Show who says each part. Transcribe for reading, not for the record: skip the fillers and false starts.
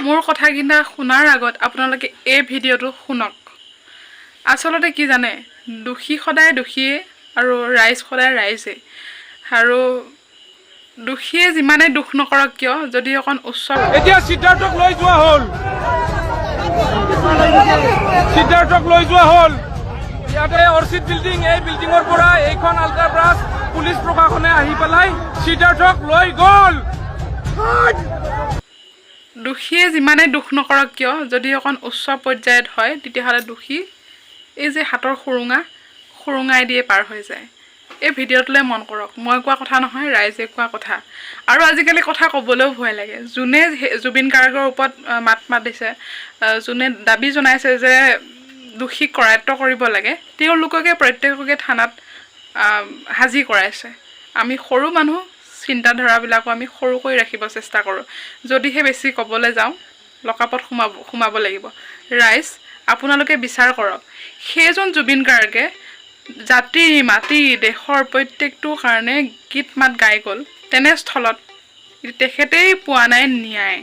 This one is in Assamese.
Speaker 1: মোৰ কথাকিটা শুনাৰ আগত আপোনালোকে এই ভিডিঅ'টো শুনক। আচলতে কি জানে, দোষী সদায় দোষীয়ে আৰু ৰাইজ সদায় ৰাইজে। আৰু দোষীয়ে যিমানে দুখ নকৰক কিয়, যদি অকণ উচ্চ
Speaker 2: এতিয়া সিদ্ধাৰ্থক লৈ যোৱা হ'ল, ইয়াতে অৰ্চিড বিল্ডিং, এই বিল্ডিঙৰ পৰা এইখন আল্ট্ৰাব্ৰাছ পুলিচ প্ৰশাসনে আহি পেলাই সিদ্ধাৰ্থক লৈ গ'ল।
Speaker 1: দোষীয়ে যিমানে দুখ নকৰক কিয়, যদি অকণ উচ্চ পৰ্যায়ত হয়, তেতিয়াহ'লে দোষী এই যে হাতৰ সুৰুঙাই দিয়ে পাৰ হৈ যায়। এই ভিডিঅ'টোলৈ মন কৰক, মই কোৱা কথা নহয়, ৰাইজে কোৱা কথা। আৰু আজিকালি কথা ক'বলৈও ভয় লাগে। যোনে জুবিন গাৰ্গৰ ওপৰত মাত মাতিছে, যোনে দাবী জনাইছে যে দোষীক কৰায়ত্ব কৰিব লাগে, তেওঁলোককে প্ৰত্যেককে থানাত হাজিৰ কৰাইছে। আমি সৰু মানুহ, চিন্তাধাৰাবিলাকো আমি সৰুকৈ ৰাখিব চেষ্টা কৰোঁ। যদিহে বেছি ক'বলৈ যাওঁ, লকআপত সোমাব লাগিব। ৰাইজ, আপোনালোকে বিচাৰ কৰক, সেইজন জুবিন গাৰ্গে জাতি মাতি দেশৰ প্ৰত্যেকটো কাৰণে গীত মাত গাই গ'ল, তেনেস্থলত তেখেতেই পোৱা নাই ন্যায়।